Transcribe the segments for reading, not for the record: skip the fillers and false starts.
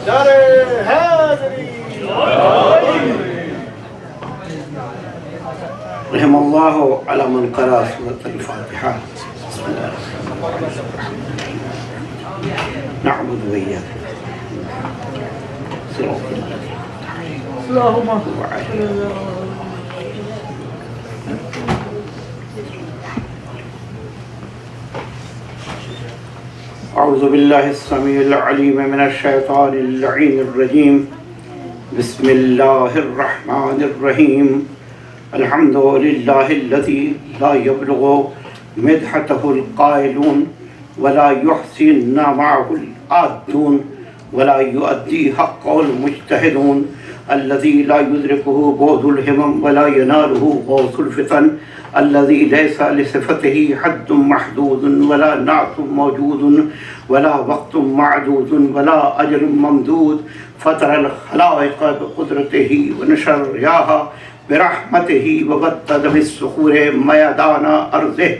رحم اللہ علی من قرأ سورۃ الفاتحہ. بسم اللہ نعبد و ایاک صراط اللہم اعوذ باللہ السمیع العلیم من الشیطان اللعین الرجیم. بسم اللہ الرحمن الرحیم. الحمد للہ الذی لا یبلغ مدحته القائلون ولا يحسن معه العادون ولا يؤدي حقه المجتهدون الذي لا يدركه بعد الهمم ولا يناله غوث الفتن الذي ليس لصفته حد محدود ولا نعت موجود ولا وقت معدود ولا أجل ممدود فطر الخلائق بقدرته ونشر رياها برحمته وبدد بالصخور ميدان أرضه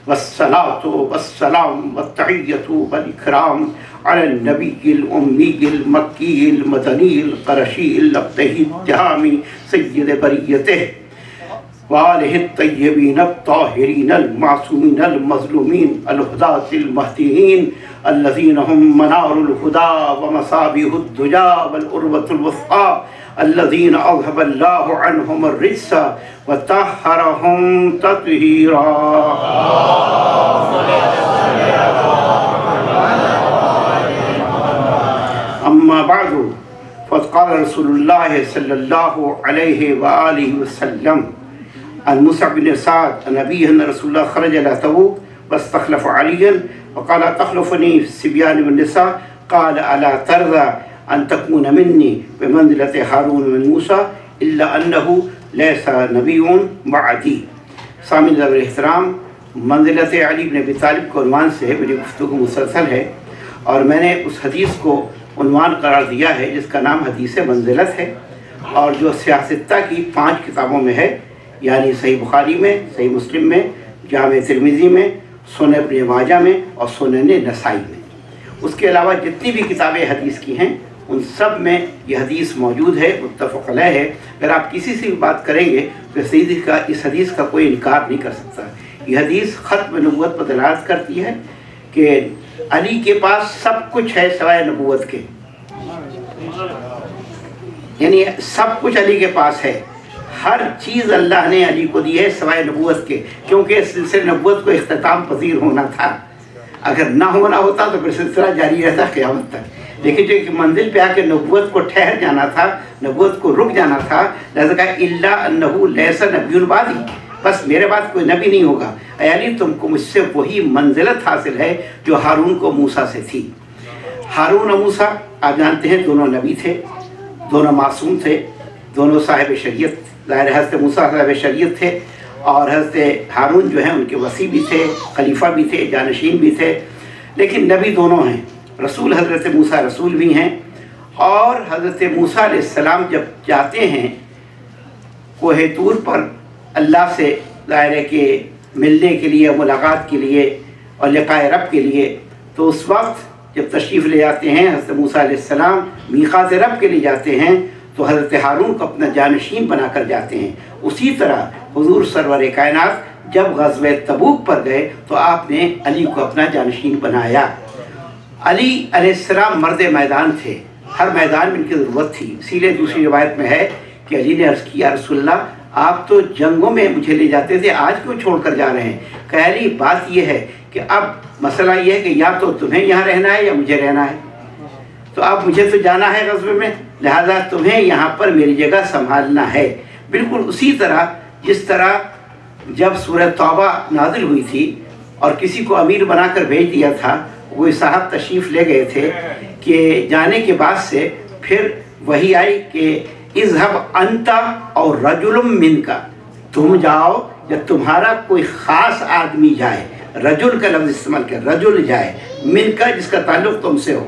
والصلاة والسلام والتحية والإكرام على النبي الأمي المكي المدني القرشي اللقطي التهامي سيد بريته وآله الطيبين الطاهرين المعصومين المظلومين الهداة المهديين الذين هم منار الهدى ومصابيح الدجى والعروة الوثقى الذين أذهب الله عنهم الرجس وطهرهم تطهيرا. أما بعد فقد قال رسول الله صلى الله عليه وآله وسلم عن موسى بن سعد نبي أن رسول الله خرج إلى تبوك واستخلف عليا وقال تخلفني في الصبيان والنساء قال ألا ترضى أن تكون مني بمنزلة هارون من موسى إلا أنه ليس نبي بعدي. سامعین ذوی الاحترام، منزلت علی بن ابی طالب کے عنوان سے میری گفتگو مسلسل ہے اور میں نے اس حدیث کو عنوان قرار دیا ہے جس کا نام حدیث منزلت ہے اور جو سیاستہ کی 5 کتابوں میں ہے، یعنی صحیح بخاری میں، صحیح مسلم میں، جامع ترمذی میں، سنن ابن ماجہ میں اور سنن نسائی میں. اس کے علاوہ جتنی بھی کتابیں حدیث کی ہیں ان سب میں یہ حدیث موجود ہے، متفق علیہ ہے. اگر آپ کسی سے بھی بات کریں گے تو اس حدیث کا کوئی انکار نہیں کر سکتا. یہ حدیث ختم نبوت پر دلالت کرتی ہے کہ علی کے پاس سب کچھ ہے سوائے نبوت کے، یعنی سب کچھ علی کے پاس ہے، ہر چیز اللہ نے علی کو دی ہے سوائے نبوت کے، کیونکہ سلسلہ نبوت کو اختتام پذیر ہونا تھا. اگر نہ ہونا ہوتا تو پھر سلسلہ جاری رہتا قیامت تک. لیکن جو ایک منزل پہ آ کے نبوت کو ٹھہر جانا تھا، نبوت کو رک جانا تھا، لہذا کہا الا انہ لیس نبی بعدی، بس میرے بعد کوئی نبی نہیں ہوگا. اے علی تم کو مجھ سے وہی منزلت حاصل ہے جو ہارون کو موسیٰ سے تھی. ہارون اور موسیٰ آپ جانتے ہیں دونوں نبی تھے، دونوں معصوم تھے، دونوں صاحب شریعت. ظاہر حضرت موسیٰ صاحب شریعت تھے اور حضرت ہارون جو ہیں ان کے وصی بھی تھے، خلیفہ بھی تھے، جانشین بھی تھے، لیکن نبی دونوں ہیں. رسول حضرت موسیٰ رسول بھی ہیں. اور حضرت موسیٰ علیہ السلام جب جاتے ہیں کوہ طور پر اللہ سے ظاہر ہے کہ ملنے کے لیے، ملاقات کے لیے اور لقاء رب کے لیے، تو اس وقت جب تشریف لے جاتے ہیں حضرت موسیٰ علیہ السلام میقات رب کے لیے جاتے ہیں تو حضرت ہارون کو اپنا جانشین بنا کر جاتے ہیں. اسی طرح حضور سرور کائنات جب غزوہ تبوک پر گئے تو آپ نے علی کو اپنا جانشین بنایا. علی علیہ السلام مرد میدان تھے، ہر میدان میں ان کی ضرورت تھی. اسی لیے دوسری روایت میں ہے کہ علی نے عرض کیا رسول اللہ آپ تو جنگوں میں مجھے لے جاتے تھے، آج کیوں چھوڑ کر جا رہے ہیں؟ کہ علی بات یہ ہے کہ اب مسئلہ یہ ہے کہ یا تو تمہیں یہاں رہنا ہے یا مجھے رہنا ہے. تو اب مجھے تو جانا ہے غزوے میں، لہذا تمہیں یہاں پر میری جگہ سنبھالنا ہے. بالکل اسی طرح جس طرح جب سورہ توبہ نازل ہوئی تھی اور کسی کو امیر بنا کر بھیج دیا تھا، وہ صاحب تشریف لے گئے تھے کہ جانے کے بعد سے پھر وہی آئی کہ اذهب انت اور رجل منک، تم جاؤ یا تمہارا کوئی خاص آدمی جائے. رجل کا لفظ استعمال کیا، رجل جائے، منک جس کا تعلق تم سے ہو،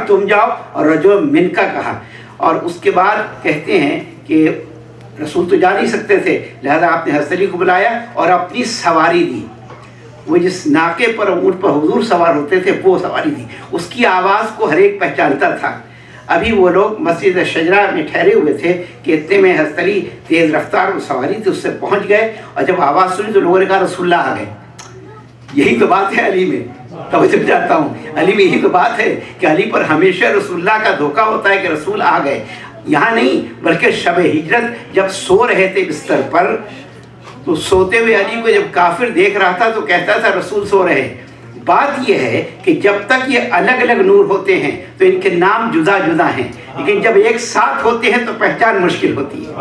تم جاؤ، اور رجل منک کہا. اور اس کے بعد کہتے ہیں کہ رسول تو جا نہیں سکتے تھے، لہذا آپ نے حضرت علی کو بلایا اور اپنی سواری دی. وہ جس ناکے پر اونٹ پر حضور سوار ہوتے تھے وہ سواری دی. اس کی آواز کو ہر ایک پہچانتا تھا. अभी वो लोग मस्जिद शजरा में ठहरे हुए थे कि इतने में हज़रत अली तेज़ रफ्तार वो सवारी थी उससे पहुंच गए, और जब आवाज़ सुनी तो लोगों ने कहा रसूलुल्लाह आ गए। यही तो बात है अली में, तवज्जो चाहता हूँ, अली में यही तो बात है कि अली पर हमेशा रसूलुल्लाह का धोखा होता है कि रसूल आ गए। यहाँ नहीं बल्कि शब हिजरत जब सो रहे थे बिस्तर पर, तो सोते हुए अली को जब काफिर देख रहा था तो कहता था रसूल सो रहे। बात यह है कि जब तक ये अलग अलग नूर होते हैं तो इनके नाम जुदा जुदा हैं, लेकिन जब एक साथ होते हैं तो पहचान मुश्किल होती है।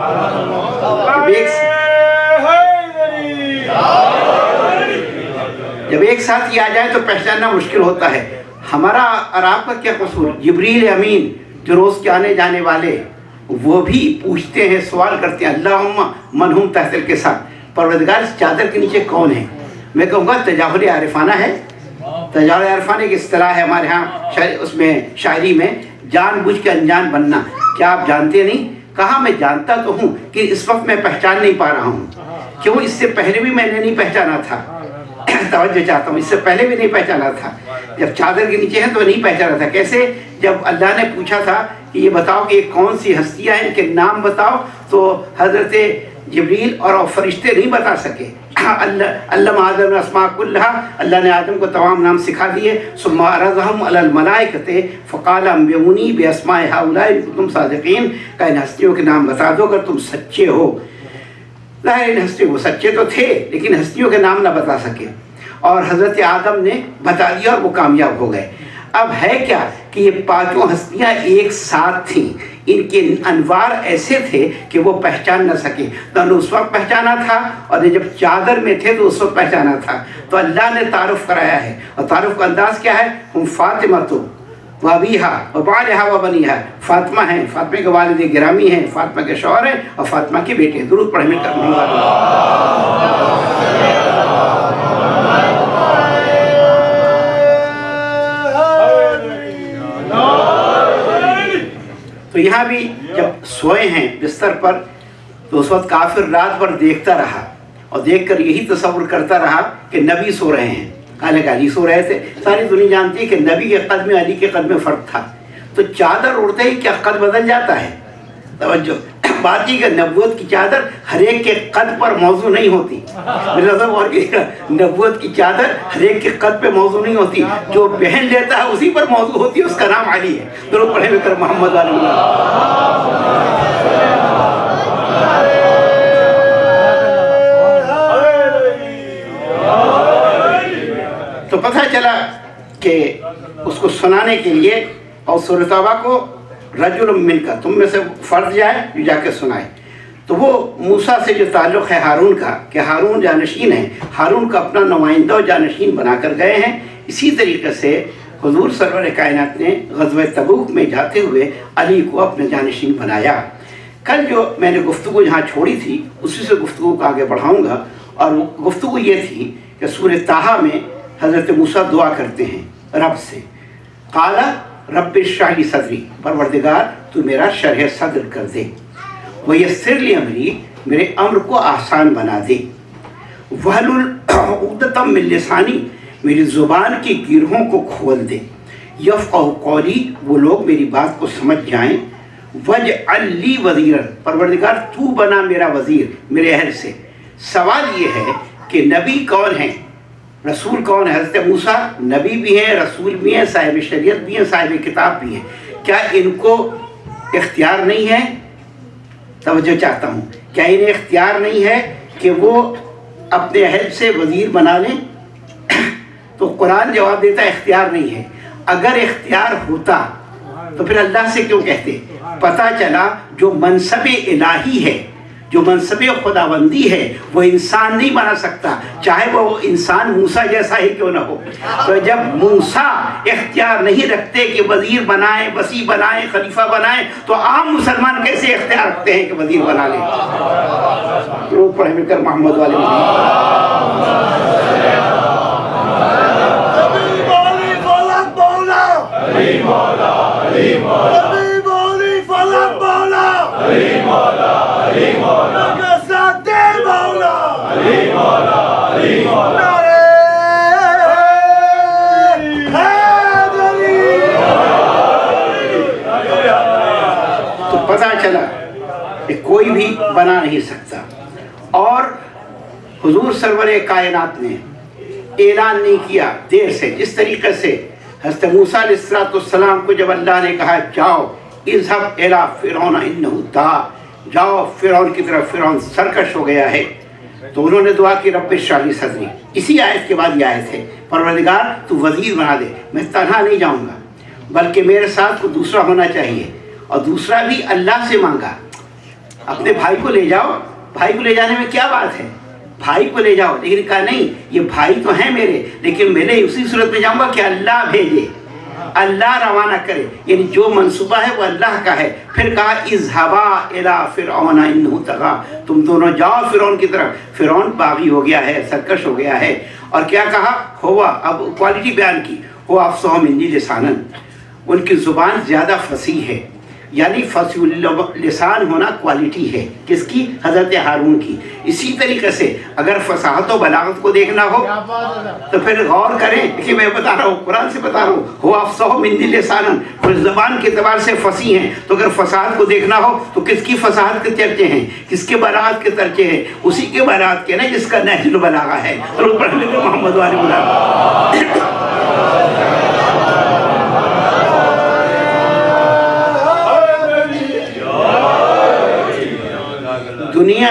जब एक साथ ये आ जाए तो पहचानना मुश्किल होता है। हमारा और आपका क्या कसूर? जिब्रील अमीन जो रोज़ के आने जाने वाले, वो भी पूछते हैं, सवाल करते हैं, अल्लाहुम्मा मन हुम तहतिल के साथ, परवरदिगार इस चादर के नीचे कौन है? मैं कहूँगा तजाहुल आरिफाना है। तजाहुल आरिफाना की इस्तिलाह है हमारे यहाँ उसमें शायरी में, जानबूझ के अनजान बनना। क्या आप जानते नहीं? कहा मैं जानता तो हूँ कि इस वक्त मैं पहचान नहीं पा रहा हूँ। क्यों? इससे पहले भी मैंने नहीं पहचाना था। तवज्जो चाहता हूँ, इससे पहले भी नहीं पहचाना था। जब चादर के नीचे है तो नहीं पहचाना था। कैसे? जब अल्लाह ने पूछा था कि ये बताओ कि ये कौन सी हस्तियाँ हैं, इनके नाम बताओ, तो हज़रत जिब्रील और फरिश्ते नहीं बता सके। अल्लाह आदम अस्मा कुल्लहा, अल्लाह ने आदम को तमाम नाम सिखा दिए। सुम्मा अरज़हम अलल मलाइकते फ़क़ाल अंबिऊनी बिअस्माइ हाउलाई इन कुंतुम सादिक़ीन, का इन हस्तियों के नाम बता दो अगर तुम सच्चे हो। इन हस्तियों को सच्चे तो थे लेकिन हस्तियों के नाम ना बता सके, और हज़रत आदम ने बता दिया और वो कामयाब हो गए। अब है क्या कि ये पांचों हस्तियां एक साथ थीं, इनके अनवार ऐसे थे कि वो पहचान न सके। तो उस वक्त पहचाना था, और जब चादर में थे तो उस वक्त पहचाना था। तो अल्लाह ने तारुफ कराया है, और तारुफ का अंदाज़ क्या है? हम फातिमा तो वबीहा वबालहा वबनीहा, फातिमा हैं, फातिमा के वालिद गिरामी हैं, फातिमा के शौहर हैं, और फातिमा के बेटे हैं। दुरूद पढ़ने का तो यहाँ भी जब सोए हैं बिस्तर पर, तो उस वक्त काफिर रात भर देखता रहा, और देखकर यही तसव्वुर करता रहा कि नबी सो रहे हैं, हालांकि अली सो रहे थे। सारी दुनिया जानती है कि नबी के कद में अली के कद में फ़र्क था। तो चादर उड़ते ही क्या कद बदल जाता है? तवज्जो, बात ये कि नबूवत की चादर हर एक के कद पर मौजू नहीं होती। मतलब और नबूवत की चादर हर एक के कद पे मौजू नहीं होती, जो पहन लेता है उसी पर मौजू होती है, उसका नाम अली है। दुरूद पढ़े हुए कर मोहम्मद वाले। तो पता चला कि उसको सुनाने के लिए, और सूरह तौबा को रजुल मिनका, तुम में से फर्ज जाए जो जाके सुनाए। तो वो मूसा से जो ताल्लुक़ है हारून का, कि हारून जानशीन है, हारून का अपना नुमाइंदा और जानशीन बनाकर गए हैं। इसी तरीके से हुजूर सरवर कायनात ने ग़ज़वा तबूक में जाते हुए अली को अपना जानशीन बनाया। कल जो मैंने गुफ्तगू जहाँ छोड़ी थी उसी से गुफ्तगू को आगे बढ़ाऊँगा, और गुफ्तगू ये थी कि सूरह ताहा में हज़रत मूसा दुआ करते हैं रब से, काला रब्बि इश्रह ली सदरी, परवरदिगार तू मेरा शरह सद्र कर दे, व यस्सिर ली अमरी, मेरे अम्र को आसान बना दे, वहलुल उक़दतम मिन लिसानी, मेरी ज़ुबान की गिरहों को खोल दे, यफ़क़हू क़ौली, वो लोग मेरी बात को समझ जाएं, वजअल ली वज़ीरन, परवरदिगार तू बना मेरा वज़ीर मेरे अहल से। सवाल ये है कि नबी कौन है, रसूल कौन है? हज़रत मूसा नबी भी हैं, रसूल भी हैं, साहिब शरीयत भी हैं, साहिब किताब भी हैं। क्या इनको इख्तियार नहीं है? तवज्जो चाहता हूँ, क्या इन्हें इख्तियार नहीं है कि वो अपने अहल से वज़ीर बना लें? तो कुरान जवाब देता है इख्तियार नहीं है। अगर इख्तियार होता तो फिर अल्लाह से क्यों कहते? पता चला जो मनसब इलाही है, जो मनसब खुदाबंदी है, वो इंसान नहीं बना सकता, चाहे वो इंसान मूसा जैसा ही क्यों ना हो। तो जब मूसा इख्तियार नहीं रखते कि वज़ीर बनाएं, वसी बनाएं, खलीफा बनाएं, तो आम मुसलमान कैसे इख्तियार रखते हैं कि वज़ीर बना लें? लोग पढ़े मिलकर मोहम्मद वाले पता चला कि कोई भी बना नहीं सकता। और हुजूर सरवर कायनात ने ऐलान नहीं किया देर से, जिस तरीके से हज़रत मूसा अलैहिस्सलाम को जब अल्लाह ने कहा जाओ इज़हब इला फ़िरऔन इन्नहु तग़ा, जाओ फ़िरऔन की तरफ, फ़िरऔन सरकश हो गया है, तो उन्होंने दुआ की रब्बि इश्रह ली सदरी। इसी आयत के बाद ये आयत है, परवरदिगार तू वज़ीर बना दे, मैं तन्हा नहीं जाऊँगा बल्कि मेरे साथ को दूसरा होना चाहिए। और दूसरा भी अल्लाह से मांगा, अपने भाई को ले जाओ, भाई को ले जाने में क्या बात है, भाई को ले जाओ, लेकिन कहा नहीं ये भाई तो हैं मेरे, लेकिन मैं उसी सूरत में जाऊँगा कि अल्लाह भेजे, अल्लाह रवाना करे, यानी जो मंसूबा है वो अल्लाह का है। फिर कहा इज़हबा इला फ़िरऔन इन्नहु तग़ा, तुम दोनों जाओ फ़िरऔन की तरफ, फ़िरऔन बागी हो गया है, सरकश हो गया है। और क्या कहा, हुआ, अब क्वालिटी बयान की, हुवा अफ़सह मिन्नी लिसानन, उनकी ज़ुबान ज़्यादा फसीह है, यानी फसीहुल लिसान होना क्वालिटी है किसकी, हज़रत हारून की। इसी तरीके से अगर फसाहत व बलागत को देखना हो तो फिर गौर करें कि मैं बता रहा हूँ, कुरान से बता रहा हूँ, हुवा अफ़सह मिन्नी लिसानन, ज़बान के एतबार से फसीह हैं। तो अगर फसाहत को देखना हो तो किसकी फसाहत के चर्चे हैं, किसके बलागत के चर्चे हैं, उसी के बलागत के ना जिसका नहजुल बलागा है। तो पढ़ लेते मोहम्मद वाले दुनिया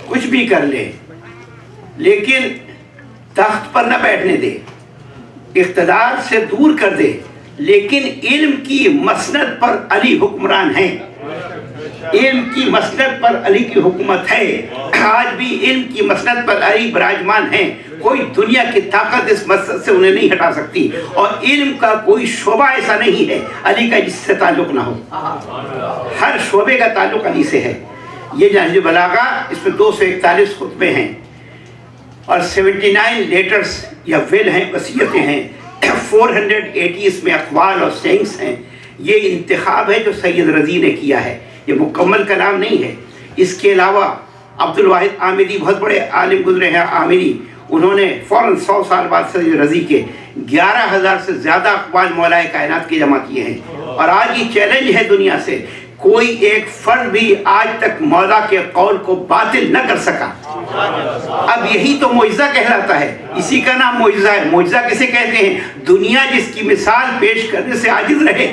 कुछ भी कर ले लेकिन तख्त पर न बैठने दे, इख्तिदार से दूर कर दे, लेकिन इल्म की मसनद पर अली हुक्मरान है, इल्म की मसनद पर अली की हुकूमत है। आज भी इल्म की मसनद पर अली विराजमान है, कोई दुनिया की ताकत इस मसनद से उन्हें नहीं हटा सकती। और इल्म का कोई शोबा ऐसा नहीं है अली का जिससे ताल्लुक़ ना हो, हर शोबे का ताल्लुक़ अली से है। ये नहजुल बलागा, इसमें 241 खुतबे हैं और 79 लेटर्स या विल हैं, वसीयतें हैं, 480 इसमें अक़वाल और सेंग्स हैं। ये इंतखाब है जो सैयद रज़ी ने किया है, ये मुकम्मल कलाम नहीं है। इसके अलावा अब्दुल वाहिद आमिरी, बहुत बड़े आलिम गुजरे हैं आमिरी, उन्होंने फ़ौरन 100 साल बाद सैयद रज़ी के 11,000 से ज़्यादा अक़वाल मौलाए कायनात के जमा किए हैं। और आज ये चैलेंज है दुनिया से, कोई एक फर्द भी आज तक मौला के कौल को बातिल न कर सका। अब यही तो मोइज़ा कहलाता है, इसी का नाम मोइज़ा है। मोइज़ा किसे कहते हैं, दुनिया जिसकी मिसाल पेश करने से आजिज़ रहे।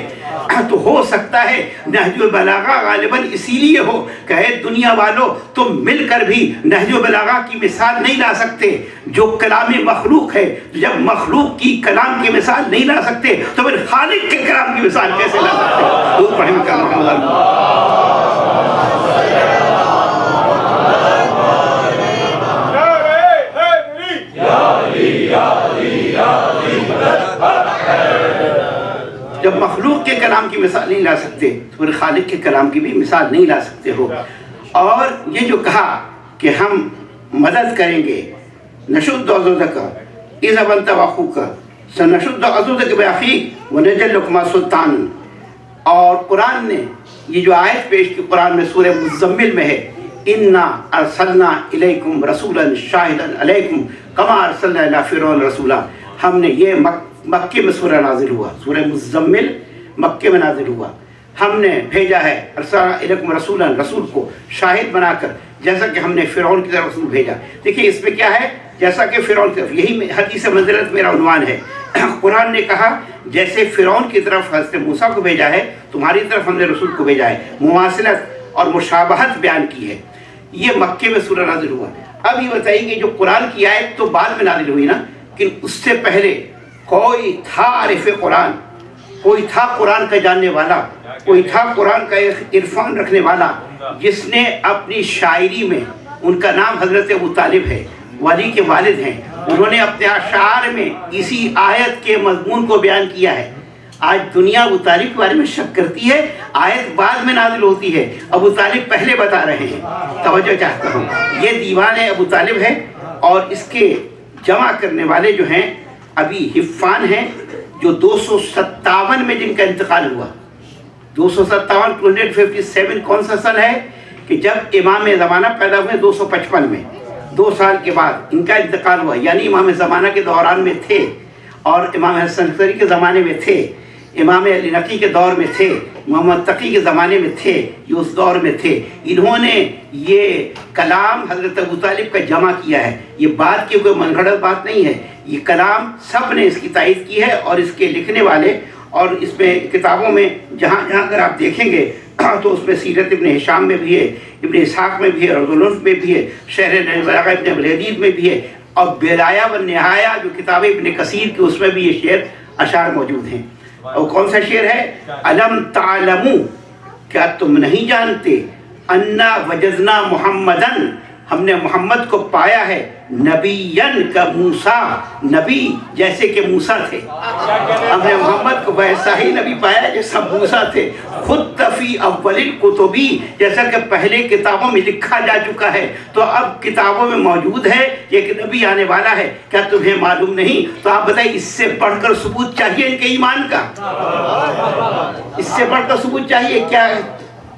तो हो सकता है नहजुल बलागा गालिबन इसीलिए हो, कहे दुनिया वालों तुम मिलकर भी नहजुल बलागा की मिसाल नहीं ला सकते जो कलाम मखलूक है। जब मखलूक की कलाम की मिसाल नहीं ला सकते तो फिर खालिक के कलाम की मिसाल कैसे ला सकते। दूर पढ़े जब मखलूक के कलाम की मिसाल नहीं ला सकते तो फिर खालिक के कलाम की भी मिसाल नहीं ला सकते हो। और ये जो कहा कि हम मदद करेंगे, नशुद्द अज़ुदक इज़ अबंत वख़ूक सनशुद्द अज़ुदक बिअख़ीक व नजल्लुकुमा सुल्तान। और कुरान ने ये जो आयत पेश की कुरान में सूरह मुज़म्मिल में है, इन्ना अरसलना इलैकुम रसूलन शाहिदन अलैकुम कमा अरसलना इला फ़िरऔन रसूला। हमने ये मक्के में सूरह नाजिल हुआ, सूरह मुज़म्मिल मक्के में नाजिल हुआ। हमने भेजा है अरसलना इलैकुम रसूलन, रसूल को शाहिद बनाकर, जैसा कि हमने फ़िरऔन की तरफ रसूल भेजा। देखिए इसमें क्या है, जैसा कि फ़िरऔन की तरफ, यही हदीस मंज़िलत मेरा उन्वान है। कुरान ने कहा जैसे फ़िरऔन की तरफ हज़रत मूसा को भेजा है, तुम्हारी तरफ हमने रसूल को भेजा है। मुमासिलत और मुशाबहत बयान की है। ये मक्के में सूरह नाजिल हुआ। अब ये बताइए कि जो कुरान की आयत तो बाद में नाजिल हुई ना, कि उससे पहले कोई था आरिफ़ कुरान, कोई था कुरान का जानने वाला, कोई था कुरान का एक इरफान रखने वाला, जिसने अपनी शायरी में, उनका नाम हज़रत अबू तालिब है, वली के वालिद हैं, उन्होंने अपने अशार में इसी आयत के मज़मून को बयान किया है। आज दुनिया अबू तालिब के बारे में शक करती है, आयत बाद में नाजिल होती है, अबू तालिब पहले बता रहे हैं। तवज्जो चाहता हूँ, ये दीवान अबू तालिब है और इसके जमा करने वाले जो हैं अभी हिफ़ान हैं, जो 257 में जिनका इंतकाल हुआ। 257 257 कौन सा सन है कि जब इमाम ज़माना पैदा हुए 255 में, 2 साल के बाद इनका इंतकाल हुआ। यानी इमाम ज़माना के दौरान में थे और इमाम हसन अशरी के ज़माने में थे, इमाम अली नकी के दौर में थे, मोहम्मद तकी के ज़माने में थे, ये उस दौर में थे। इन्होंने ये कलाम हज़रत अबू तालिब का जमा किया है। ये बात की कोई मनगढ़ंत बात नहीं है, ये कलाम सब ने इसकी तारीफ़ की है। और इसके लिखने वाले और इसमें किताबों में जहाँ जहाँ अगर आप देखेंगे तो उसमें सीरत इब्न हिशाम में भी है, इब्न इसहाक़ में भी है, रज़ुल में भी है, शरह इब्न अबी हदीद में भी है, और बिदाया व निहाया जो किताब इब्न कसीर की उसमें भी ये शेर अशार मौजूद हैं। और कौन सा शेर है? अलम तालमू, क्या तुम नहीं जानते, अन्ना वजदना मुहम्मदन, हमने मोहम्मद को पाया है, नबीयन का मूसा, नबी जैसे कि मूसा थे। हमने मोहम्मद को वैसा ही नबी पाया जैसा मूसा थे। खुद तफी अव्वलिल कुतुबी, जैसा कि पहले किताबों में लिखा जा चुका है, तो अब किताबों में मौजूद है कि एक नबी आने वाला है। क्या तुम्हें मालूम नहीं? तो आप बताइए, इससे बढ़कर सबूत चाहिए इनके ईमान का? इससे बढ़कर सबूत चाहिए क्या?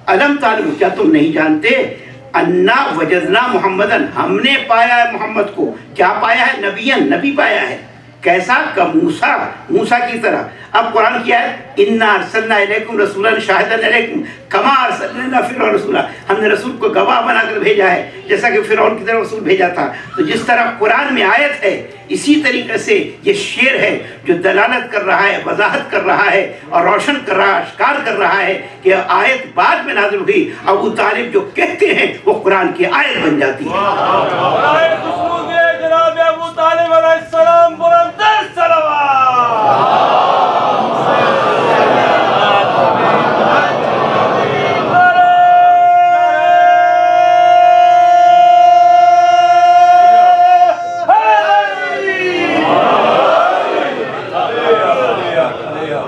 अलम तालमू, क्या तुम नहीं जानते, अन्ना वजदना मुहम्मदन, हमने पाया है मोहम्मद को। क्या पाया है? नबियन, नबी पाया है। कैसा? का मूसा, मूसा की तरह। अब कुरान किया है, इन्ना अरसलना इलैकुम रसूलन शाहिदन अलैकुम कमा अरसलना फिरौन रसूला, हमने रसूल को गवाह बनाकर भेजा है जैसा कि फिरौन की तरह रसूल भेजा था। तो जिस तरह कुरान में आयत है, इसी तरीके से ये शेर है जो दलालत कर रहा है, वजाहत कर रहा है और रोशन कर रहा है, अश्कार कर रहा है कि आयत बाद में नाज़िल हुई। अबू तालिब जो कहते हैं वो कुरान की आयत बन जाती है।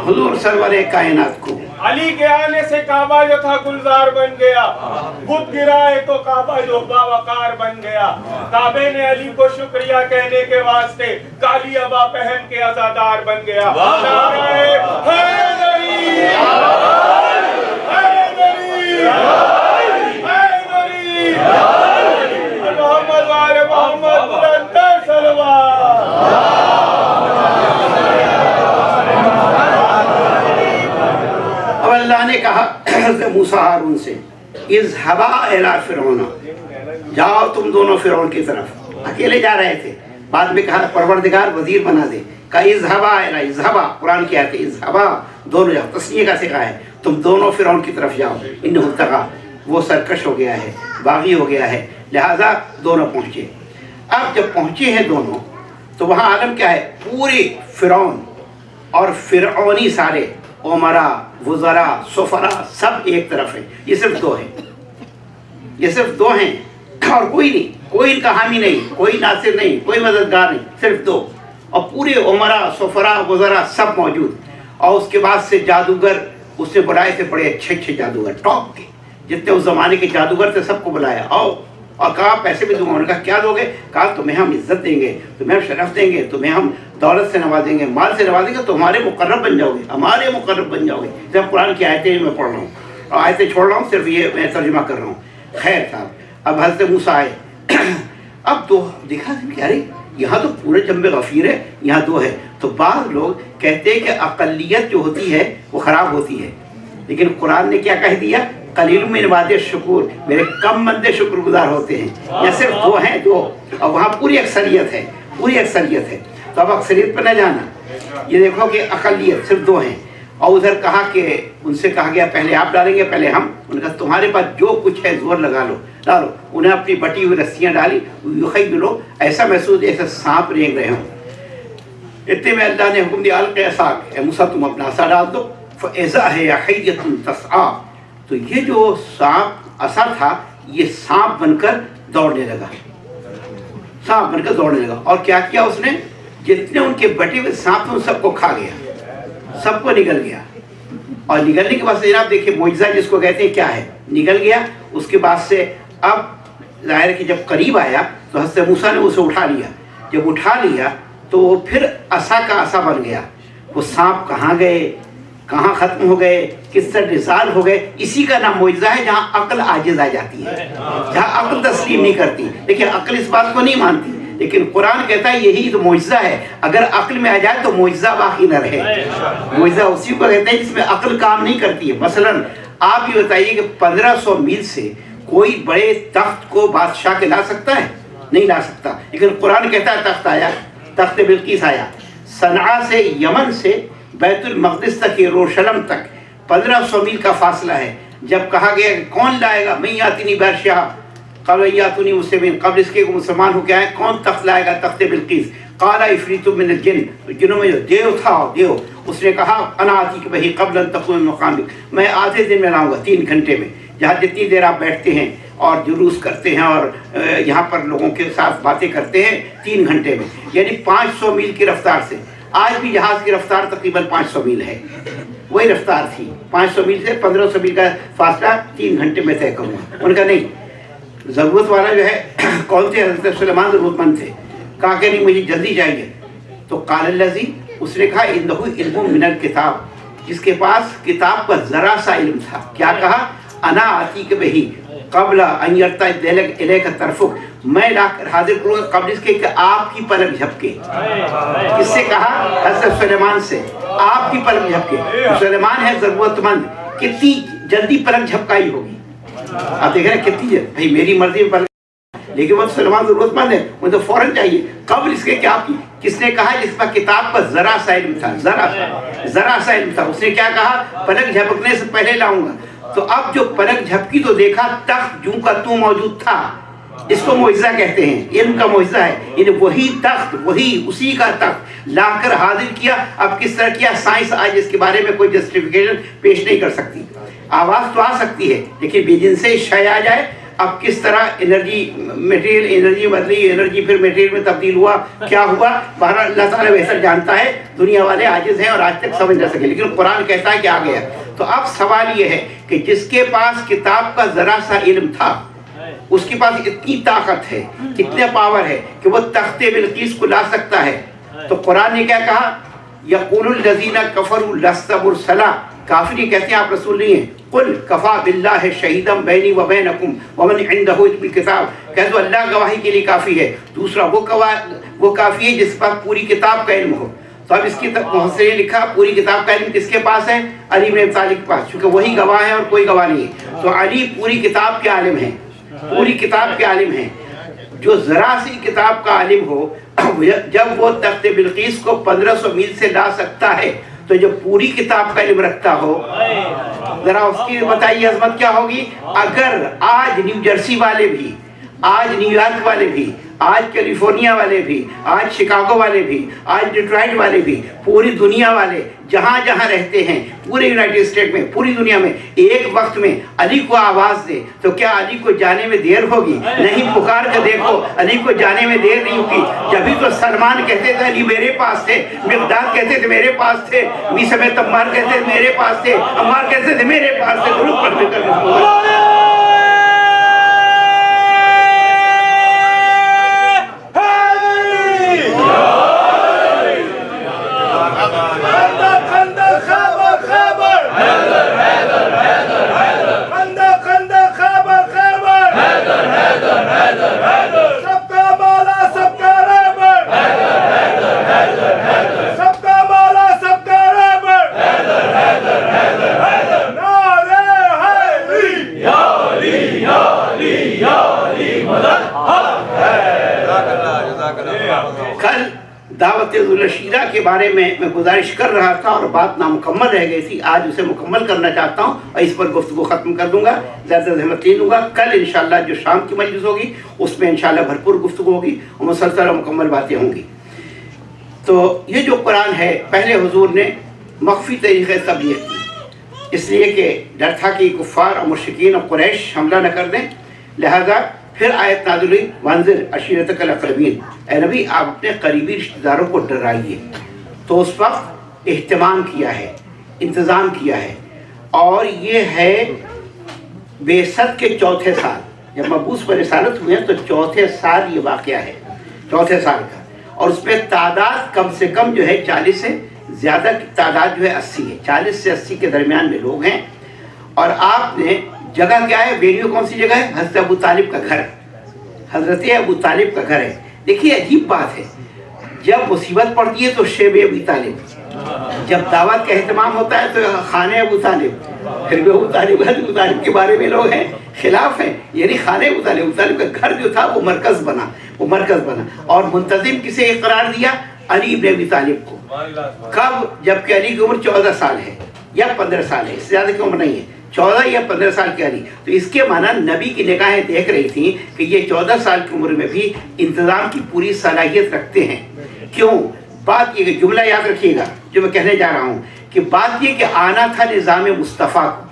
हुजूर सरवरे कायनात को अली के आने से काबा जो था गुलजार बन गया, बुत गिराए तो काबा जो बावकार बन गया। काबे ने अली को शुक्रिया कहने के वास्ते काली अबा पहन के अज़ादार बन गया। नारे हैदरी, हैदरी, हैदरी, मोहम्मद वाले मोहम्मद बुलंद सलवात। अल्लाह ने कहा हज़रत मूसा हारून से, इज़हबा इला फिरौना, जाओ तुम दोनों फिरौन की तरफ। अकेले जा रहे थे, बाद में कहा परवरदिगार वजीर बना दे। कहा इज़हबा इला, इज़हबा कुरान की आयत है, इज़हबा दोनों जाओ, तस्नीय का सिखा है, तुम दोनों फिरौन की तरफ जाओ। इन्नहु तग़ा, वो सरकश हो गया है, बागी हो गया है, लिहाजा दोनों पहुँचे। अब जब पहुँचे हैं दोनों, तो वहाँ आलम क्या है? पूरे फिरौन और फिरौनी सारे उमरा, वज़रा, सुफरा सब एक तरफ है। ये सिर्फ दो हैं, ये सिर्फ दो हैं और कोई नहीं, कोई इनका हामी नहीं, कोई नासिर नहीं, कोई मददगार नहीं, सिर्फ दो। और पूरे उमरा, सुफरा, वज़रा सब मौजूद। और उसके बाद से जादूगर उसने बुलाए थे, बड़े अच्छे अच्छे जादूगर, टॉप के, जितने उस ज़माने के जादूगर थे सबको बुलाया। आओ, और कहा पैसे भी दूंगा। उन्होंने कहा क्या दोगे? कहा तुम्हें हम इज्जत देंगे, तुम्हें हम शरफ देंगे, तुम्हें हम दौलत से नवाजेंगे, माल से नवाजेंगे, तुम्हारे मुकर्रब बन जाओगे, हमारे मुकर्रब बन जाओगे। जब कुरान की आयतें मैं पढ़ रहा हूँ और आयतें छोड़ रहा हूँ, सिर्फ ये मैं तर्जुमा कर रहा हूँ। खैर साहब, अब हज़रत मूसा आए। अब दो देखा कि अरे यहाँ तो पूरे जम्बे गफ़ीर है, यहाँ दो है। तो बाद लोग कहते हैं कि अक़लियत जो होती है वो ख़राब होती है, लेकिन कुरान ने क्या कह दिया? कलील मिन इबादी शुकुर, मेरे कम बंदे शुक्रगुजार होते हैं। या सिर्फ दो हैं, दो, और वहाँ पूरी अक्सरियत है, पूरी अक्सरियत है। तो अब अक्सरियत पर न जाना, ये देखो कि अक़लियत सिर्फ दो हैं। और उधर कहा कि उनसे कहा गया पहले आप डालेंगे पहले हम। उनका तुम्हारे पास जो कुछ है जोर लगा लो, डालो। उन्हें अपनी बटी हुई रस्सियाँ डाली, यूख़य्यिलु, ऐसा महसूस जैसे सांप रेंग रहे हों। इतने में अल्लाह ने हुक्म दिया, अलक़ि असाक, ए मूसा तुम अपना असा डाल दो। फ़इज़ा हिय हय्यतुन तस्आ, तो ये जो सांप असा था ये सांप बनकर दौड़ने लगा, सांप बनकर दौड़ने लगा। और क्या किया उसने? जितने उनके बटे हुए सांप थे उन सबको खा गया, सबको निगल गया। और निगलने के बाद से जनाब देखिए मुइज़ा जिसको कहते हैं क्या है, निगल गया। उसके बाद से अब ज़ाहिर कि जब करीब आया तो हज़रत मूसा ने उसे उठा लिया। जब उठा लिया तो वो फिर असा का असा बन गया। वो सांप कहाँ गए, कहाँ ख़त्म हो गए, किस तरह निसाल हो गए, इसी का नाम मुइज़ा है। जहाँ अक्ल आजिज़ आ जाती है, जहाँ अक्ल तस्लीम नहीं करती। देखिए अक्ल इस बात को नहीं मानती, لیکن قرآن کہتا ہے یہی تو معجزہ ہے، اگر عقل میں آ جائے تو معجزہ باقی نہ رہے۔ معجزہ اسی کو کہتے ہیں جس میں عقل کام نہیں کرتی ہے۔ مثلا آپ یہ بتائیے کہ 1500 میل سے کوئی بڑے تخت کو بادشاہ کے لا سکتا ہے؟ نہیں لا سکتا، لیکن قرآن کہتا ہے تخت آیا، تخت بلقیس آیا۔ صنعاء سے، یمن سے بیت المقدس تک، یروشلم تک 1500 میل کا فاصلہ ہے۔ جب کہا گیا کہ کون لائے گا، میں یاتنی بادشاہ قبل یاتنی مسلمین، قبل اس کے مسلمان ہو کے آئے، کون تخت لائے گا؟ تخت بلقیس۔ قال عفریت من الجن، جنوں میں جو دیو تھا، دیو، اس نے کہا انا آتیک بہی قبل ان تقوم من مقامک، میں آدھے دن میں لاؤں گا، 3 گھنٹے میں۔ جہاں جتنی دیر آپ بیٹھتے ہیں اور جلوس کرتے ہیں اور یہاں پر لوگوں کے ساتھ باتیں کرتے ہیں، 3 گھنٹے میں، یعنی 500 میل کی رفتار سے۔ آج بھی جہاز کی رفتار تقریباً 500 میل ہے، وہی رفتار تھی۔ 500 میل سے 1500 میل کا فاصلہ 3 گھنٹے میں طے کروں گا۔ ان کا نہیں، ضرورت والا جو ہے کون تھے؟ حضرت سلیمان ضرورت مند تھے۔ کہا کہ نہیں مجھے جلدی چاہیے، تو قال الذی، اس نے کہا انہ علم من الکتاب، جس کے پاس کتاب کا ذرا سا علم تھا۔ کیا کہا؟ انا آتیک بہی قبل ان یرتد الیک طرفک، میں لا کر حاضر کروں گا قبل اس کے کہ آپ کی پلک جھپکے۔ کس سے کہا؟ حضرت سلیمان سے، آپ کی پلک جھپکے۔ سلیمان ہے ضرورت مند، کتنی جلدی پلک جھپکائی ہوگی؟ آپ دیکھ رہے ہیں کتنی جلدی، بھائی میری مرضی میں پلک، لیکن وہ سلیمان ضرورت مند ہے، وہ تو فوراً چاہیے قبل اس کے کہ آپ کی۔ کس نے کہا؟ جس پر کتاب کا ذرا سا علم تھا، ذرا سا علم تھا۔ اس نے کیا کہا؟ پلک جھپکنے سے پہلے لاؤں گا۔ تو اب جو پلک جھپکی تو دیکھا تخت جوں کا توں موجود تھا، اس کو معجزہ کہتے ہیں، علم کا معجزہ ہے۔ یعنی وہی تخت، وہی اسی کا تخت لا کر حاضر کیا۔ اب کس طرح کیا؟ سائنس آج اس کے بارے میں کوئی جسٹیفیکیشن پیش نہیں کر سکتی۔ آواز تو آ سکتی ہے لیکن بے جن سے شے آ جائے، اب کس طرح انرجی، میٹیریل انرجی بدلی، انرجی پھر میٹیریل میں تبدیل ہوا، کیا ہوا، بہرحال اللہ تعالیٰ بہتر جانتا ہے، دنیا والے عاجز ہیں اور آج تک سمجھ نہ سکے، لیکن قرآن کہتا ہے کہ آ گیا۔ تو اب سوال یہ ہے کہ جس کے پاس کتاب کا ذرا سا علم تھا، اس کے پاس اتنی طاقت ہے، اتنا پاور ہے کہ وہ تخت بلقیس کو لا سکتا ہے۔ تو قرآن نے کیا کہا؟ یقول الذین کفروا لست مرسلا، کافر یہ کہتے ہیں آپ رسول نہیں ہیں۔ قل کفا باللہ شہیدا بینی و بینکم ومن عندہ علم الکتاب، کہہ دو اللہ گواہی کے لیے کافی ہے، دوسرا وہ کافی ہے جس پر پوری کتاب کا علم ہو۔ تو اب اس کی محسن نے لکھا پوری کتاب کا علم کس کے پاس ہے؟ علی بن ابی طالب کے پاس، چونکہ وہی گواہ ہے اور کوئی گواہ نہیں ہے۔ تو علی پوری کتاب کے عالم ہیں، پوری کتاب کے عالم ہیں۔ جو ذرا سی کتاب کا عالم ہو، جب وہ تخت بلقیس کو 1500 میل سے لا سکتا ہے، تو جو پوری کتاب کا علم رکھتا ہو، ذرا اس کی بتائیے عظمت کیا ہوگی۔ اگر آج نیو جرسی والے بھی، آج نیو یارک والے بھی، آج کیلیفورنیا والے بھی، آج شکاگو والے بھی، آج ڈیٹرائٹ والے بھی، پوری دنیا والے جہاں جہاں رہتے ہیں، پورے یونائٹڈ اسٹیٹ میں، پوری دنیا میں ایک وقت میں علی کو آواز دے، تو کیا علی کو جانے میں دیر ہوگی؟ نہیں، پکار کر دیکھو، علی کو جانے میں دیر نہیں ہوگی۔ جبھی تو سلمان کہتے تھے علی میرے پاس تھے، مقداد کہتے تھے میرے پاس تھے، میث بن عمار کہتے تھے میرے پاس تھے، عمار کہتے تھے میرے پاس تھے۔ درود پڑھنے کا کل دعوت ذوالشیرہ کے بارے میں گزارش کر رہا تھا اور بات نامکمل رہ گئی تھی، آج اسے مکمل کرنا چاہتا ہوں اور اس پر گفتگو ختم کر دوں گا، زیادہ زحمت نہیں دوں گا۔ کل انشاءاللہ جو شام کی مجلس ہوگی اس میں انشاءاللہ بھرپور گفتگو ہوگی اور مسلسل اور مکمل باتیں ہوں گی۔ تو یہ جو قرآن ہے، پہلے حضور نے مخفی طریقے سے تبلیغ کی، اس لیے کہ ڈر تھا کہ کفار اور مشرکین اور قریش حملہ نہ کر دیں، لہذا پھر آیت نازل ہوئی وانذر عشیرتک الاقربین، اے نبی آپ اپنے قریبی رشتہ داروں کو ڈرائیے۔ تو اس وقت اہتمام کیا ہے، انتظام کیا ہے، اور یہ ہے بعثت کے چوتھے سال، جب مبعوث پر رسالت ہوئے ہیں تو چوتھے سال یہ واقعہ ہے، چوتھے سال کا، اور اس میں تعداد کم سے کم جو ہے 40 سے زیادہ کی تعداد جو ہے 80 ہے، 40 سے 80 کے درمیان میں لوگ ہیں۔ اور آپ نے جگہ کیا ہے، وینیو کون سی جگہ ہے؟ حضرت ابو طالب کا گھر، حضرت ابو طالب کا گھر ہے۔ देखिए अजीब बात है, जब मुसीबत पड़ती है तो शेब अबू तालिब, जब दावत का एहतमाम होता है तो खाने अबू तालिब, फिर भी अबू तालिब के बारे में लोग हैं खिलाफ हैं, यानी खाने अबू तालिब का घर जो था वो मरकज़ बना। और मुंतज़िम किसे इकरार दिया? अली इब्न अबी तालिब को। कब? जबकि अली की उम्र 14 साल है या 15 साल है, इससे ज़्यादा की उम्र नहीं है, 14 या 15 साल की अली। तो इसके माना नबी की निगाहें देख रही थी कि ये 14 साल की उम्र में भी इंतज़ाम की पूरी सलाहियत रखते हैं। क्यों? बात ये, जुमला याद रखिएगा जो मैं कहने जा रहा हूँ, कि बात ये कि आना था निज़ाम मुस्तफ़ा को,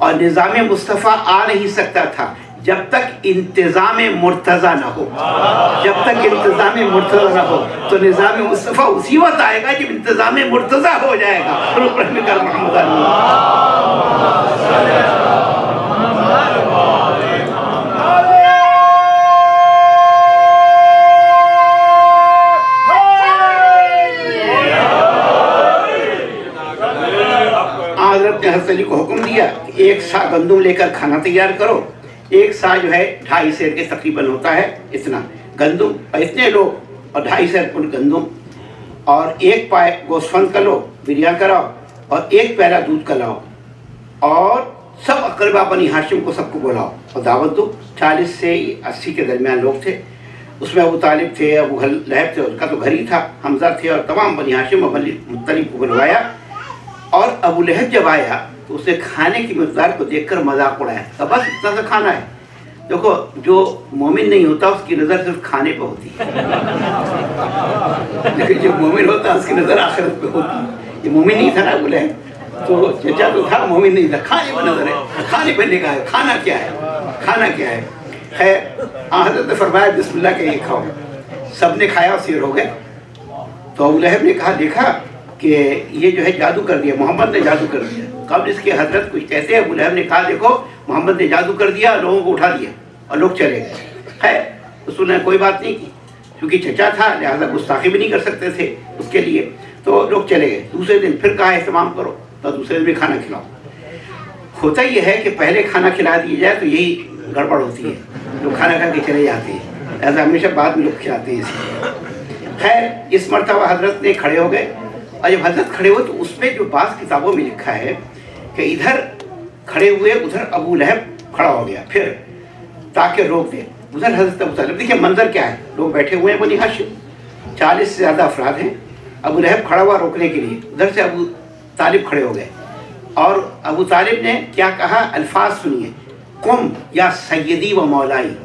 और निज़ाम मुस्तफ़ा आ नहीं सकता था जब तक इंतज़ाम मुर्तज़ा ना हो। जब तक इंतज़ाम मुर्तज़ा ना हो तो निज़ाम मुस्तफ़ा उसी वक्त आएगा जब इंतज़ाम मुर्तज़ा हो जाएगा। हज़रत ने हज़रत अली को हुक्म दिया कि 1 सा गंदुम लेकर खाना तैयार करो। 1 सा जो है 2.5 सेर के तकरीबन होता है, इतना गंदुम, इतने लोग, और 2.5 सेर कुल गंदुम, और 1 पाए गोश्त का लो, बिरयानी कराओ, और 1 प्याला दूध का लाओ, और सब अकरबा बनी हाशिम को सबको बुलाओ और दावत दो। 40 से 80 के दरमियान लोग थे। उसमें अबू तालिब थे, अबू लहब थे, उसका तो घर ही था, हमजा थे, और तमाम बनी हाशिम और बनी मुत्तलिब को बुलवाया। और अबू लहब जब आया तो उसने खाने की मकदार को देखकर मजाक उड़ाया, तो बस इतना सा खाना है। देखो, जो मोमिन नहीं होता उसकी नज़र सिर्फ खाने पे होती है, लेकिन जो मोमिन होता है उसकी नज़र आखिरत पे होती है। ये मोमिन नहीं था ना अबू लहब, तो चचा तो था, मोमिन नहीं था, खाने पर नजर है, खाने पर निगाह है, खाना क्या है। खैर हज़रत ने फरमाया बिस्मिल्लाह के ये खाओ। सब ने खाया और सिर हो गए। तो अबू लहब ने कहा, देखा कि ये जो है जादू कर दिया, मोहम्मद ने जादू कर दिया। कब इसके हजरत कुछ कहते हैं, अबू लहब ने कहा, देखो मोहम्मद ने जादू कर दिया, लोगों को उठा दिया और लोग चले गए। है उसने कोई बात नहीं की, क्योंकि चचा था लिहाजा गुस्ताखी भी नहीं कर सकते थे उसके लिए, तो लोग चले गए। दूसरे दिन फिर कहा एहतमाम करो, तो दूसरे दिन भी खाना खिलाओ। होता यह है कि पहले खाना खिला दिया जाए तो यही गड़बड़ होती है, लोग खाना खा के चले जाते हैं, ऐसा हमेशा बाद में लोग खिलाते हैं इसलिए। खैर इस मरतबा हजरत ने खड़े हो गए, और जब हजरत खड़े हुए तो उसमें जो बात किताबों में लिखा है कि इधर खड़े हुए, उधर अबू लहब खड़ा हो गया, फिर ताकि रोक दे, उधर हजरत अबू तालिब। देखिए मंजर क्या है, लोग बैठे हुए हैं बनी हाशिम, 40 से ज़्यादा अफराद हैं। अबू लहब खड़ा हुआ रोकने के लिए, उधर से अबू तालिब खड़े हो गए, और अबू तालिब ने क्या कहा, अल्फाज सुनिए, कुम या सैयदी व मौलाई।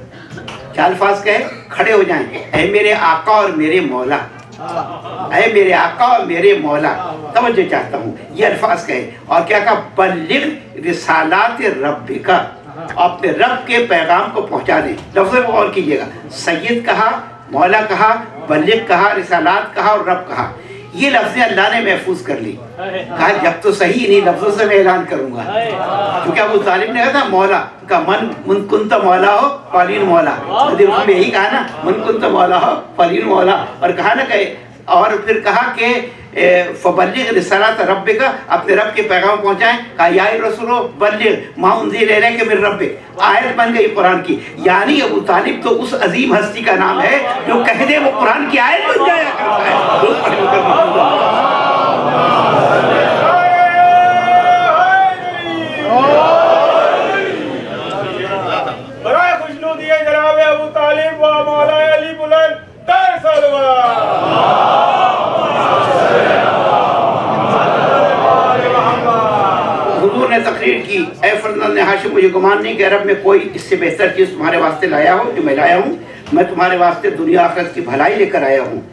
क्या अल्फाज कहे, खड़े हो जाएं, ऐ मेरे आका और मेरे मौला, ऐ मेरे आका और मेरे मौला, तवज्जो चाहता हूँ, ये अल्फाज कहे। और क्या कहा, बल्लिग रिसालात रब्बिका, अपने रब के पैगाम को पहुँचा दें। लफ्ज़ को और कीजिएगा, सैयद कहा, मौला कहा, बल्लिग कहा, रिसालात कहा और रब कहा। ये लफ्ज़ें अल्लाह ने महफूज कर ली। कहा जब तो सही इन्हीं लफ्ज़ों से मैं ऐलान करूँगा, क्योंकि अबू तालिब ने कहा था मौला का, मन कुंत मौला हो फलीन मौला, में यही कहा ना, मन कुंत मौला हो फलीन मौला। और कहा ना कहे, और फिर कहा कि फबल्लिग रिसालात रब्बिका, अपने रब के पैगाम पहुँचाएं। कहा या रसूलो बल्लिग मा उन्ज़िला इलैका मिन रब्बिक, आयत बन गई कुरान की। यानी अबू तालिब तो उस अजीम हस्ती का नाम है जो कह दे वो कुरान की आयत बन जाया करता है। बड़ा खुशनू दिए जनाब अबू तालिब व मौला अली बुलंद तर सलवार। हुजूर ने तकरीर की, ऐ फरज़ंद हाशिम, मुझे गुमान नहीं कि अरब में कोई इससे बेहतर चीज़ तुम्हारे वास्ते लाया हो जो मैं लाया हूँ। मैं तुम्हारे वास्ते दुनिया आखिरत की भलाई लेकर आया हूँ।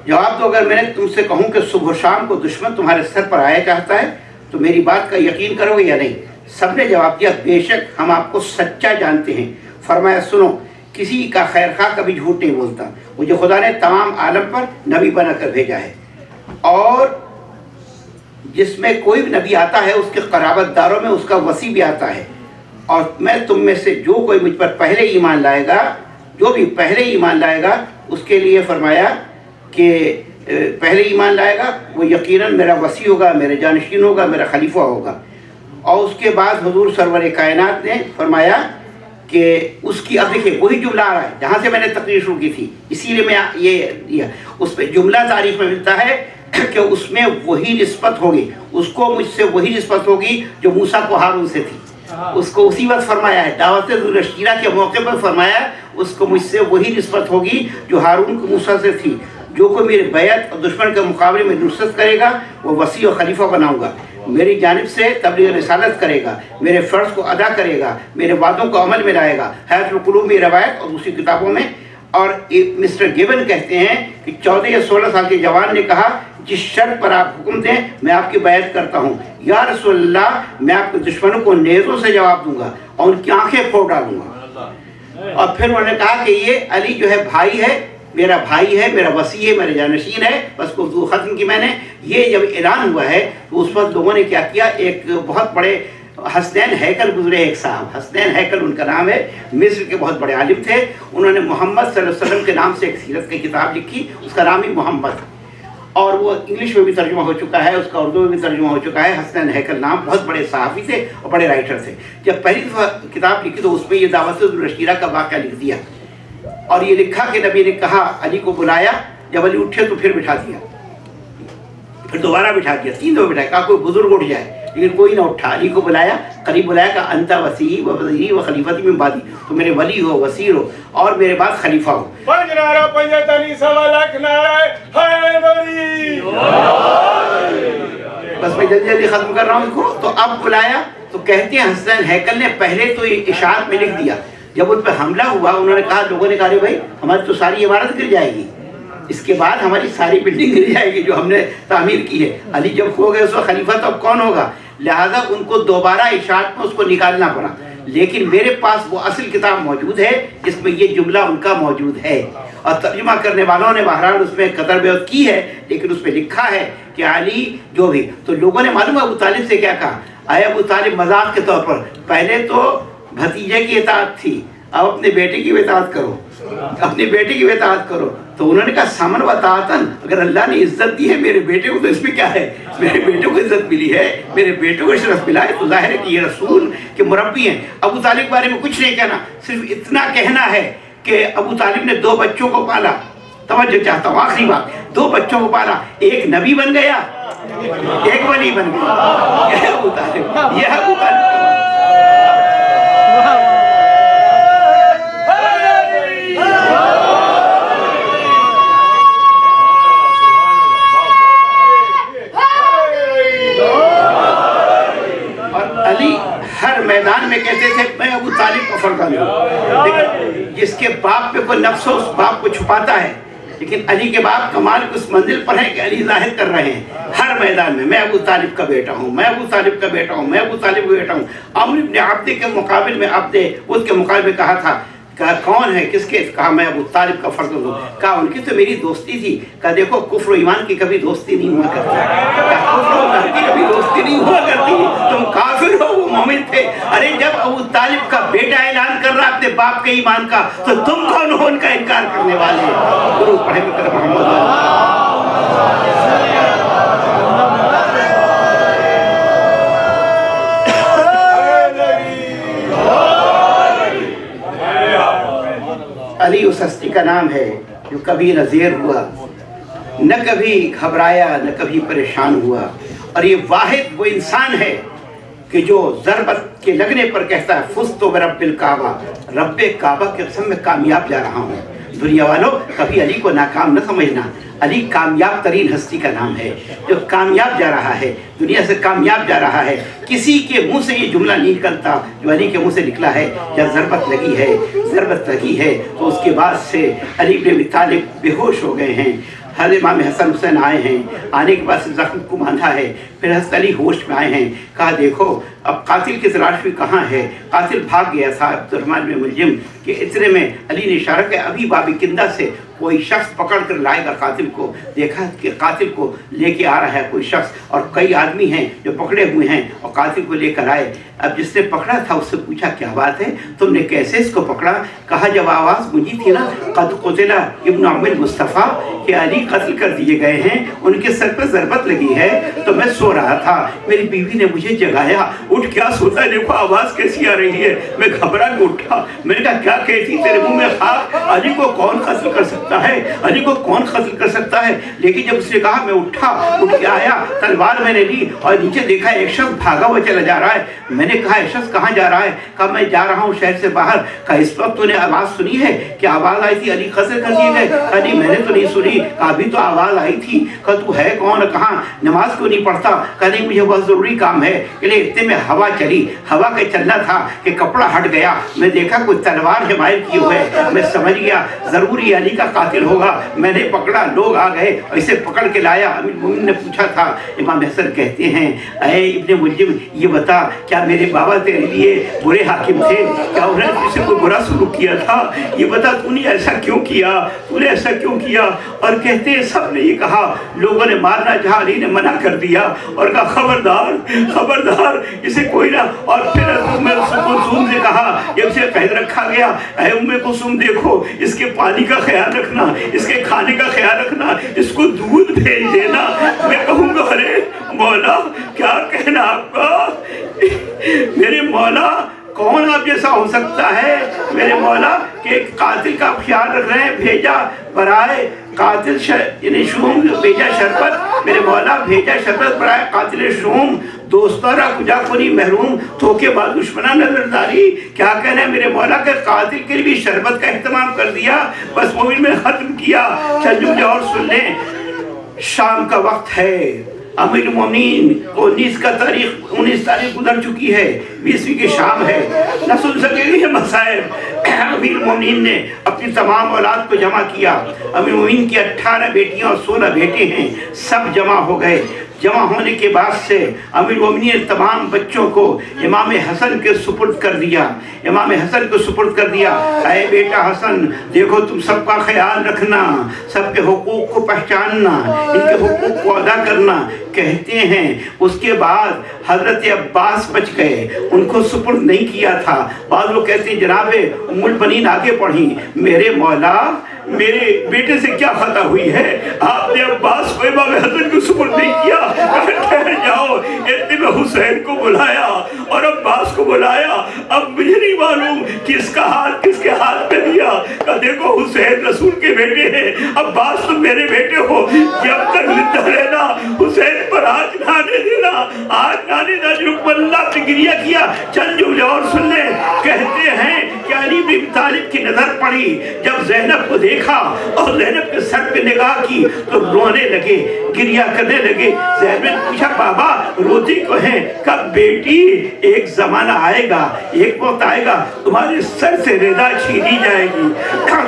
जवाब दो, अगर मैंने तुमसे कहूँ कि सुबह शाम को दुश्मन तुम्हारे सर पर आया चाहता है तो मेरी बात का यकीन करोगे या नहीं? सबने जवाब दिया, बेशक हम आपको सच्चा जानते हैं। फरमाया, सुनो, किसी का खैर खा कभी झूठ नहीं बोलता। मुझे खुदा ने तमाम आलम पर नबी बनाकर भेजा है, और जिसमें कोई भी नबी आता है उसके क़राबतदारों में उसका वसी भी आता है। और मैं तुम में से जो कोई मुझ पर पहले ईमान लाएगा, जो भी पहले ईमान लाएगा उसके लिए फरमाया कि पहले ईमान लाएगा वो यकीनन मेरा वसी होगा, मेरे जानशीन होगा, मेरा खलीफा होगा। और उसके बाद हुजूर सरवर कायनात ने फरमाया کہ اس کی اب دیکھیں وہی جملہ آ رہا ہے جہاں سے میں نے تقریر شروع کی تھی، اسی لیے میں یہ دیا، اس پہ جملہ تاریخ میں ملتا ہے کہ اس میں وہی نسبت ہوگی، اس کو مجھ سے وہی نسبت ہوگی جو موسیٰ کو ہارون سے تھی، اس کو اسی وقت فرمایا ہے، دعوت ذوالشیرہ کے موقع پر فرمایا اس کو مجھ سے وہی نسبت ہوگی جو ہارون کو موسیٰ سے تھی، جو کوئی میرے بیعت اور دشمن کے مقابلے میں نصرت کرے گا وہ وسیع و خلیفہ بناؤں گا، میری جانب سے تبلیغ رسالت کرے گا، میرے فرض کو ادا کرے گا، میرے وعدوں کو عمل میں لائے گا۔ حیات القلوب میں روایت اور دوسری کتابوں میں، اور مسٹر گیبن کہتے ہیں کہ 14 یا 16 سال کے جوان نے کہا جس شرط پر آپ حکم دیں میں آپ کی بیعت کرتا ہوں، یا رسول اللہ میں آپ کے دشمنوں کو نیزوں سے جواب دوں گا اور ان کی آنکھیں پھوڑ ڈالوں گا۔ اور پھر انہوں نے کہا کہ یہ علی جو ہے بھائی ہے، میرا بھائی ہے، میرا وصی ہے، میرا جانشین ہے، بس کو ختم کی میں نے۔ یہ جب اعلان ہوا ہے تو اس وقت لوگوں نے کیا کیا، ایک بہت بڑے حسنین ہیکل گزرے، ایک صاحب حسنین ہیکل ان کا نام ہے، مصر کے بہت بڑے عالم تھے، انہوں نے محمد صلی اللہ علیہ وسلم کے نام سے ایک سیرت کی کتاب لکھی، اس کا نام ہی محمد، اور وہ انگلش میں بھی ترجمہ ہو چکا ہے، اس کا اردو میں بھی ترجمہ ہو چکا ہے۔ حسنین ہیکل نام، بہت بڑے صحافی تھے اور بڑے رائٹر تھے۔ جب پہلی دفعہ کتاب لکھی تو اس میں یہ دعوت ذوالشیرہ کا واقعہ لکھ دیا، اور یہ لکھا کہ نبی نے کہا علی کو بلایا، جب علی اٹھے تو پھر بٹھا دیا، پھر دوبارہ بٹھا دیا، 3 دفعہ بٹھایا، کہا کوئی بزرگ اٹھ جائے، لیکن کوئی نہ اٹھا۔ علی کو بلایا، قریب بلایا، کہا انت وصی و وزیری و خلیفتی من بعدی، تو میرے ولی ہو، وزیر ہو اور میرے بعد خلیفہ ہو۔ پنج نعرہ پنجتنی سوا لاکھ نعرہ حیدری۔ بس میں جلدی جلدی ختم کر رہا ہوں اس کو۔ تو اب بلایا تو کہتے ہیں حسنین ہیکل نے پہلے تو یہ اشارت میں لکھ دیا، جب ان پہ حملہ ہوا انہوں نے کہا، لوگوں نے کہا رے بھائی ہماری تو ساری عمارت گر جائے گی، اس کے بعد ہماری ساری بلڈنگ گر جائے گی جو ہم نے تعمیر کی ہے، علی جب ہو گئے اس وقت خلیفہ تو اب کون ہوگا، لہٰذا ان کو دوبارہ اشاعت میں اس کو نکالنا پڑا۔ لیکن میرے پاس وہ اصل کتاب موجود ہے جس میں یہ جملہ ان کا موجود ہے، اور ترجمہ کرنے والوں نے بہرحال اس میں قدر بیعت کی ہے، لیکن اس میں لکھا ہے کہ علی جو بھی، تو لوگوں نے معلوم ہے ابو طالب سے کیا کہا، اے ابو طالب مذاق کے طور پر، پہلے تو بھتیجے کی اطاعت تھی، اب اپنے بیٹے کی اطاعت کرو، اپنے بیٹے کی اطاعت کرو۔ تو انہوں نے کہا سمن و طاعتن، اگر اللہ نے عزت دی ہے میرے بیٹے کو تو اس میں کیا ہے، میرے بیٹے کو عزت ملی ہے، میرے بیٹے کو شرف ملا ہے، تو ظاہر ہے کہ یہ رسول کے مربی ہیں۔ ابو طالب کے بارے میں کچھ نہیں کہنا، صرف اتنا کہنا ہے کہ ابو طالب نے 2 بچوں کو پالا، توجہ چاہتا ہوں آخری بات، 2 بچوں کو پالا، ایک نبی بن گیا، ایک ولی بن گیا، یہ ابو طالب، یہ ابو طالب۔ ہر میدان میں کہتے تھے میں ابو طالب کا فرزند ہوں، جس کے باپ پہ کوئی نفس ہو اس باپ کو چھپاتا ہے، لیکن علی کے باپ کمال اس منزل پر ہے کہ علی ظاہر کر رہے ہیں ہر میدان میں ابو طالب کا بیٹا ہوں، میں ابو طالب کا بیٹا ہوں، میں ابو طالب کا بیٹا ہوں۔ عمرو بن عبد کے مقابل میں عبد اس کے مقابل میں کہا تھا، کہا کون ہے کس کے، کہا میں ابو طالب کا فرزند ہوں۔ کہا ان کی تو میری دوستی تھی، کہا دیکھو کفر و ایمان کی کبھی دوستی نہیں ہوا کرتی، کہا کفر و ایمان کی کبھی دوستی نہیں ہوا کرتی، تم کافر ہو وہ مومن تھے۔ ارے جب ابو طالب کا بیٹا اعلان کر رہا اپنے باپ کے ایمان کا تو تم کون ہو ان کا انکار کرنے والے؟ درود پڑھے مکرم محمد۔ علی اس ہستی کا نام ہے جو کبھی نہ زیر ہوا، نہ کبھی گھبرایا، نہ کبھی پریشان ہوا، اور یہ واحد وہ انسان ہے کہ جو ضربت کے لگنے پر کہتا ہے فزت برب الکعبہ، رب کعبہ کے قسم میں کامیاب جا رہا ہوں۔ دنیا والوں کبھی علی کو ناکام نہ سمجھنا، علی کامیاب ترین ہستی کا نام ہے جو کامیاب جا رہا ہے، دنیا سے کامیاب جا رہا ہے۔ کسی کے منہ سے یہ جملہ نہیں نکلتا جو علی کے منہ سے نکلا ہے، جب ضربت لگی ہے تو اس کے بعد سے علی بن ابی طالب بے ہوش ہو گئے ہیں۔ حضرت امام حسن حسین آئے ہیں، آنے کے بعد زخم کو باندھا ہے، پھر حضرت علی ہوش میں آئے ہیں، کہا دیکھو اب قاتل کی تلاش بھی کہاں ہے، قاتل بھاگ گیا تھا عبد الرحمن بن ملجم कि इतने में अली ने इशारा किया अभी बाबी किंदा से कोई शख्स पकड़ कर लाएगा कातिल को। देखा कि कातिल को लेके आ रहा है कोई शख्स, और कई आदमी हैं जो पकड़े हुए हैं और कातिल को लेकर आए। अब जिसने पकड़ा था उससे पूछा क्या बात है, तुमने कैसे इसको पकड़ा? कहा जब आवाज़ गूंजी थी ना कद कुतिला इब्न अम्मिल मुस्तफ़ा, कि अली कत्ल कर दिए गए हैं, उनके सर पर ज़रबत लगी है, तो मैं सो रहा था, मेरी बीवी ने मुझे जगाया, उठ क्या सोता है, देखो आवाज़ कैसी आ रही है। मैं घबरा के उठा, मैंने कहा क्या कहती तेरे मुंह में खाक, अली को कौन कत्ल कर सकता है, अली को कौन कत्ल कर सकता है। लेकिन जब उसने कहा मैं उठा, उठ के आया, तलवार मैंने ली और नीचे देखा एक शख्स भागा हुआ चला जा रहा है। मैंने कहा एक शख्स कहाँ जा रहा है? कहा मैं जा रहा हूँ शहर से बाहर। कहा इस वक्त तूने आवाज़ सुनी है? क्या आवाज़ आई थी अली कत्ल कर दिए गए? कहा नहीं मैंने तो नहीं सुनी। कहा अभी तो आवाज़ आई थी। कहा तू है कौन, कहाँ, नमाज क्यों नहीं पढ़ता? कहा नहीं मुझे बहुत ज़रूरी काम है। इसलिए इतने में हवा चली, हवा के चलना था कि कपड़ा हट गया, मैं देखा कोई तलवार हिमायत किए हुए, मैं समझ गया ज़रूरी अली का कातिल होगा। मैंने पकड़ा, लोग आ गए, ऐसे पकड़ के लाया। अमीर मोमिन ने पूछा था, इमाम हसन कहते हैं अरे इब्ने मुलजिम ये बता क्या मेरे बाबा तेरे लिए बुरे हाकिम थे, क्या उन्होंने तुझसे कोई बुरा सलूक किया था? ये बता तूने ऐसा क्यों किया, तूने ऐसा क्यों किया? और कहते हैं सब ने ये कहा, लोगों ने मारना चाहा, अली ने मना कर दिया और कहा खबरदार खबरदार इसे कोई ना। और फिर उम्मे कुलसूम से कहा जब से कैद रखा गया, ऐ उम्मे कुलसूम देखो इसके पानी का ख्याल रखना, इसके खाने का ख्याल रखना, इसको दूध भेज देना। मैं कहूँगा अरे मौला क्या कहना आपका, मेरे मौला कौन आप जैसा हो सकता है मेरे मौला कि कातिल का ख्याल रख रहे हैं, भेजा बराए कातिल यानी शूम भेजा शरबत, मेरे मौला भेजा शरबत बराए कातिल शूम, दोस्तारा कुजा कोनी महरूम, धोखे बाद दुश्मना नजरदारी। क्या कहना है मेरे मौला के कातिल के लिए भी शरबत का इस्तेमाल कर दिया, बस मोमिन में खत्म किया। चल मुझे और सुन लें, शाम का वक्त है, अमीर मोमिन 19 तारीख गुजर चुकी है, 20वीं की शाम है, न सुन सकेगी ये मसाइब। अमीर मोमिन ने अपनी तमाम औलाद को जमा किया। अमीर मोमिन की 18 बेटियां और 16 बेटे हैं, सब जमा हो गए। जमा होने के बाद से अमीर मोमिनीन ने तमाम बच्चों को इमाम हसन के सुपुर्द कर दिया, इमाम हसन को सुपुर्द कर दिया। ऐ बेटा हसन देखो तुम सबका ख्याल रखना, सबके हुकूक को पहचानना, इनके हुकूक को अदा करना। कहते हैं उसके बाद हजरत अब्बास बच गए, उनको सुपुर्द नहीं किया था। बाद लोग कहते हैं जनाबे उम्मुल बनीन आगे बढ़ी, मेरे मौला मेरे बेटे से क्या खता हुई है, आपने अब्बास को इमाम हसन को सुपुर्द नहीं किया। ठहर जाओ, इतने में हुसैन को बुलाया और अब्बास को बुलाया। अब मुझे नहीं मालूम किसका हाथ किसके हाथ में दिया। कहा देखो हुसैन रसूल के बेटे हैं, अब्बास तुम मेरे बेटे हो, जब तक जिंदा रहना हुसैन पर आज ना आने देना, आज ना आने देना। जो अल्लाह ने गिरिया किया, चल जो और सुन ले। कहते हैं कि अली बिन तालिब की नजर पड़ी, जब ज़ैनब को देखा और ज़ैनब के सर पे निगाह की तो रोने लगे, गिरिया करने लगे। ज़ैनब ने पूछा बाबा रोती को है? कब बेटी एक जमाना आएगा, एक वक्त आएगा तुम्हारे सर से रिदा छीनी जाएगी,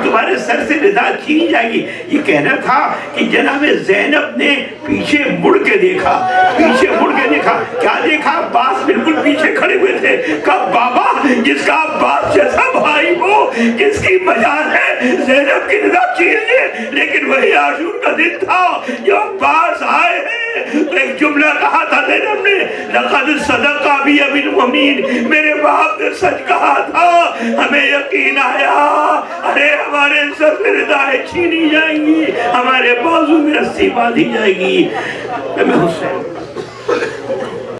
तुम्हारे सर से रिदा छीनी जाएगी। ये कहना था कि जनाब ज़ैनब ने पीछे मुड़ के देखा, पीछे मुड़ के देखा, क्या देखा? अब्बास बिल्कुल पीछे खड़े हुए थे। कब बाबा जिसका अब्बास जैसा भाई हो, किसकी मजाल है ज़ैनब की रिदा छीन ले। लेकिन वही आशूर का दिन था जब अब्बास आए हैं तो एक जुमला कहा था ज़ैनब ने, लक़द सदक़ा भी अमीर मोमिन, मेरे बाप ने सच कहा था, हमें यकीन आया। अरे हमारे सर से रिदाएं छीनी जाएंगी, हमारे बाजू में रस्सी बांधी जाएगी। हुसैन